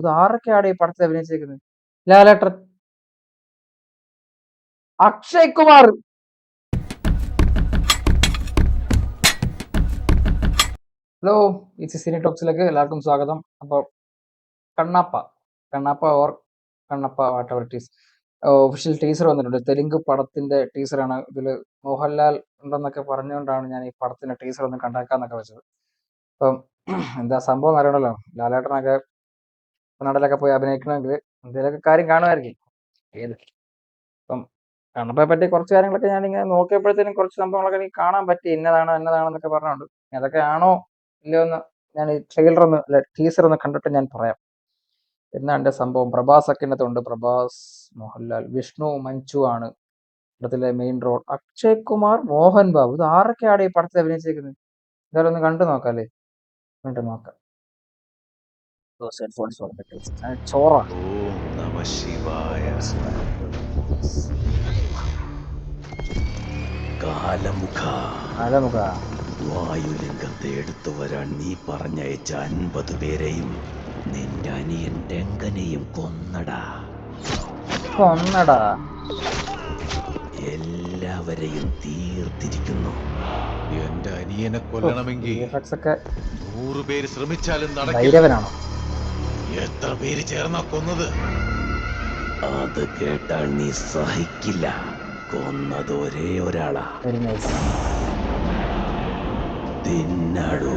ഇത് ആരൊക്കെയാണ് ഈ പടത്തിൽ അഭിനയിച്ചേക്കുന്നത്? Lalettan, Akshay Kumar. Hello, it's Cine ടോക്സിലേക്ക് എല്ലാവർക്കും സ്വാഗതം. അപ്പോൾ Kannappa Kannappa or Kannappa whatever it is official teaser വന്നിട്ടുണ്ട്. തെലുങ്ക് പടത്തിന്റെ ടീസറാണ്. ഇതിൽ മോഹൻലാൽ ഉണ്ടെന്നൊക്കെ പറഞ്ഞുകൊണ്ടാണ് ഞാൻ ഈ പടത്തിന്റെ ടീസർ ഒന്ന് കണ്ടാക്കാന്നൊക്കെ വെച്ചത്. അപ്പം എന്താ സംഭവം അറിയണല്ലോ. ലാലേട്ടനൊക്കെ കന്നഡയിലൊക്കെ പോയി അഭിനയിക്കണമെങ്കിൽ എന്തെങ്കിലുമൊക്കെ കാര്യം കാണുമായിരിക്കും. ഏത് അപ്പം കണ്ണപ്പയെ പറ്റി കുറച്ച് കാര്യങ്ങളൊക്കെ ഞാനിങ്ങനെ നോക്കിയപ്പോഴത്തേനും കുറച്ച് സംഭവങ്ങളൊക്കെ എനിക്ക് കാണാൻ പറ്റി. എന്നതാണെന്നൊക്കെ പറഞ്ഞുകൊണ്ട് അതൊക്കെ ആണോ ഇല്ലയോ എന്ന് ഞാൻ ഈ ട്രെയിലർ ഒന്ന് അല്ല ടീസർ ഒന്ന് കണ്ടിട്ട് ഞാൻ പറയാം. എന്നാ എൻ്റെ സംഭവം. പ്രഭാസ് ഒക്കെ ഇതിനകത്തുണ്ട്. പ്രഭാസ്, മോഹൻലാൽ, വിഷ്ണു, മഞ്ജു ആണ് പടത്തിലെ മെയിൻ റോൾ. അക്ഷയ് കുമാർ, മോഹൻ ബാബു. ഇത് ആരൊക്കെയാണ് ഈ പടത്തിൽ അഭിനയിച്ചേക്കുന്നത്? എന്തായാലും ഒന്ന് കണ്ടു നോക്കാം അല്ലേ? കണ്ടു നോക്കാം. ചോറ ഓം നമ ശിവായ. കാലമുഖ ആലമുഖ വായുലിംഗത്തെ എടുത്തു വരാൻ നീ പറഞ്ഞയച്ച 50 പേരെയും നിന്റെ അനിയൻ രംഗനെയും കൊന്നടാ. എല്ലാവരെയും തീർത്തിരിക്കുന്നു. എന്റെ അനിയനെ കൊല്ലണമെങ്കിൽ VFX ഒക്കെ 100 പേര് ശ്രമിച്ചാലും നടക്കില്ല. ധൈര്യവനാണോ? എത്ര പേര് ചേർന്നാ കൊന്നത്? അത് കേട്ടാൽ നീ സഹിക്കില്ല. കൊന്നത് ഒരേ ഒരാളാ. Very nice. തിന്നടൂ.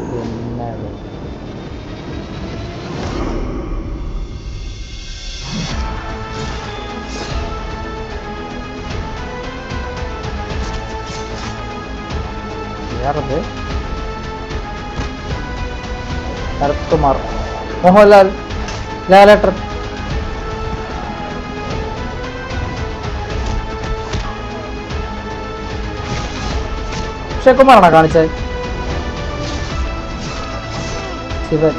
വേറത് ശരത് കുമാർ, മോഹൻലാൽ, ലാലേട്ടൻ. അക്ഷയ് കുമാറാണോ കാണിച്ചത്? ശിവൻ.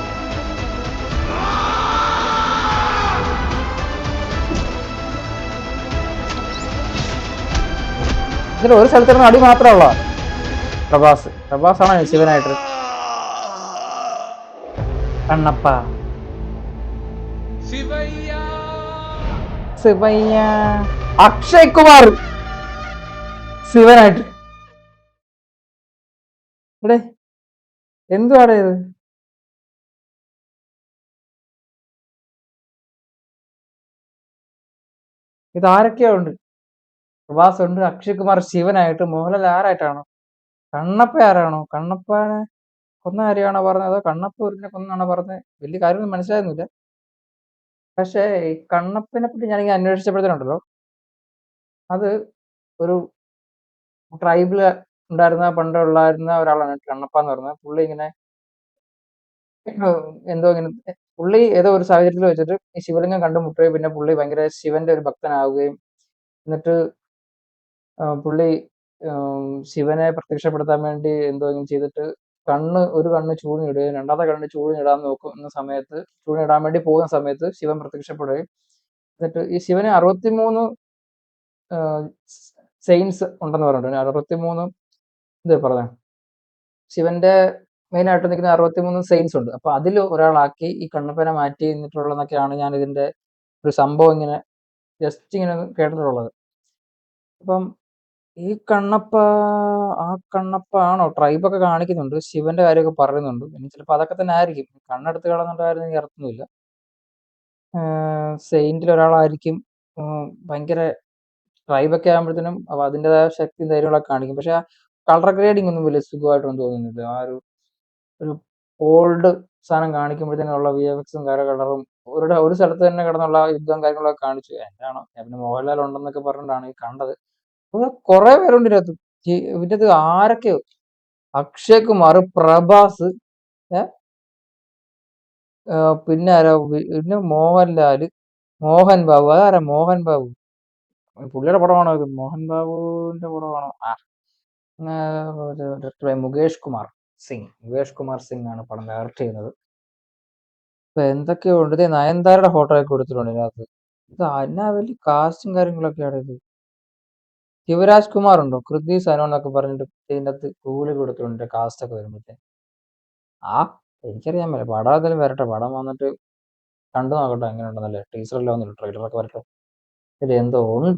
ഇതിൽ ഒരു സ്ഥലത്തിരുന്ന് അടി മാത്രമുള്ള പ്രഭാസാണോ ശിവനായിട്ട്? കണ്ണപ്പ, ശിവയ്യ, അക്ഷയ് കുമാർ ശിവനായിട്ട്. ഇവിടെ എന്തുവാണ് ഇത്? ഇതാരൊക്കെയോ ഉണ്ട്. പ്രഭാസ് ഉണ്ട്, അക്ഷയ് കുമാർ ശിവനായിട്ട്, മോഹൻലാൽ ആരായിട്ടാണോ? കണ്ണപ്പ ആരാണോ? കണ്ണപ്പനെ കൊന്ന കാര്യമാണോ പറഞ്ഞത്, അതോ കണ്ണപ്പ ഒരുത്തിനെ കൊന്നാണോ പറഞ്ഞത്? വലിയ കാര്യമൊന്നും മനസ്സിലാകുന്നില്ല. പക്ഷേ ഈ കണ്ണപ്പനെ പറ്റി ഞാനിങ്ങനെ അന്വേഷിച്ചപ്പോഴത്തേനുണ്ടല്ലോ, അത് ഒരു ട്രൈബില് പണ്ടുണ്ടായിരുന്ന ഒരാളാണ് കണ്ണപ്പ എന്ന് പറയുന്നത്. പുള്ളി ഇങ്ങനെ എന്തോ ഇങ്ങനെ പുള്ളി ഏതോ ഒരു സാഹചര്യത്തിൽ വെച്ചിട്ട് ഈ ശിവലിംഗം കണ്ടുമുട്ടുകയും പിന്നെ പുള്ളി ഭയങ്കര ശിവന്റെ ഒരു ഭക്തനാവുകയും എന്നിട്ട് പുള്ളി ശിവനെ പ്രത്യക്ഷപ്പെടുത്താൻ വേണ്ടി എന്തോ ഇങ്ങനെ ചെയ്തിട്ട് ഒരു കണ്ണ് ചൂണിയിടുകയും രണ്ടാമത്തെ കണ്ണ് ചൂണിയിടാൻ നോക്കുന്ന സമയത്ത് ചൂണിയിടാൻ വേണ്ടി പോകുന്ന സമയത്ത് ശിവൻ പ്രത്യക്ഷപ്പെടുകയും എന്നിട്ട് ഈ ശിവന് 63 സെയിൻസ് ഉണ്ടെന്ന് പറഞ്ഞിട്ടുണ്ട്. 63 ഇത് പറഞ്ഞ ശിവന്റെ മെയിൻ ആയിട്ട് നിൽക്കുന്ന 63 സെയിൻസ് ഉണ്ട്. അപ്പൊ അതിൽ ഒരാളാക്കി ഈ കണ്ണപ്പനെ മാറ്റി എന്നിട്ടുള്ളതെന്നൊക്കെയാണ് ഞാൻ ഇതിന്റെ ഒരു സംഭവം ഇങ്ങനെ ജസ്റ്റ് ഇങ്ങനെ കേട്ടിട്ടുള്ളത്. അപ്പം ഈ കണ്ണപ്പ ആണോ? ട്രൈബൊക്കെ കാണിക്കുന്നുണ്ട്, ശിവന്റെ കാര്യമൊക്കെ പറയുന്നുണ്ട്. ഇനി ചിലപ്പോൾ അതൊക്കെ തന്നെ ആയിരിക്കും. കണ്ണെടുത്ത് കളഞ്ഞിട്ടായിരുന്നു എനിക്ക് അർത്ഥമില്ല. സെയിന്റിൽ ഒരാളായിരിക്കും. ഭയങ്കര ട്രൈബൊക്കെ ആകുമ്പോഴത്തേനും അപ്പൊ അതിൻ്റെതായ ശക്തിയും ധൈര്യങ്ങളൊക്കെ കാണിക്കും. പക്ഷെ ആ കളർ ഗ്രേഡിംഗ് ഒന്നും വലിയ സുഖമായിട്ടൊന്നും തോന്നുന്നില്ല. ആ ഒരു ഓൾഡ് സാധനം കാണിക്കുമ്പോഴത്തേനുള്ള VFXും കളറും ഒരു സ്ഥലത്ത് തന്നെ കിടന്നുള്ള യുദ്ധം കാര്യങ്ങളൊക്കെ കാണിച്ചു. എന്താണോ പിന്നെ മോഹൻലാൽ ഉണ്ടെന്നൊക്കെ പറഞ്ഞിട്ടാണ് ഈ കണ്ടത്. കുറെ പേരുണ്ട് ഇതിനകത്ത് ആരൊക്കെയോ. അക്ഷയ് കുമാർ, പ്രഭാസ്, പിന്നെ ആരോ, പിന്നെ മോഹൻലാല്, മോഹൻ ബാബു. അതാരാ മോഹൻ ബാബു? പുള്ളിയുടെ പടമാണോ ഇത്? മോഹൻ ബാബുവിന്റെ പടമാണോ? ഡയറക്ടർ മുകേഷ് കുമാർ സിംഗ് ആണ് പടം ഡയറക്ട് ചെയ്യുന്നത്. ഇപ്പൊ എന്തൊക്കെയോ ഉണ്ട്. ഇത് നയൻതാരയുടെ ഫോട്ടോ ഒക്കെ കൊടുത്തിട്ടുണ്ട് ഇതിനകത്ത്. ഇത് എന്നാ വലിയ കാസ്റ്റും കാര്യങ്ങളൊക്കെയാണ് ഇത്. ശിവരാജ് കുമാർ ഉണ്ടോ? കൃതി സനോ എന്നൊക്കെ പറഞ്ഞിട്ട് ഇതിൻ്റെ അകത്ത് കൂലി കൊടുത്തിട്ടുണ്ട് കാസ്റ്റ് ഒക്കെ വരുമ്പോഴത്തേ. എനിക്കറിയാൻ പറ്റില്ല. പടം എന്തായാലും വരട്ടെ. പടം വന്നിട്ട് കണ്ടു നോക്കട്ടെ എങ്ങനെയുണ്ടെന്നല്ലേ. ടീച്ചറെല്ലാം വന്നില്ല, ട്രെയിലറൊക്കെ വരട്ടെ. ഇതിൽ എന്തോ ഉണ്ട്.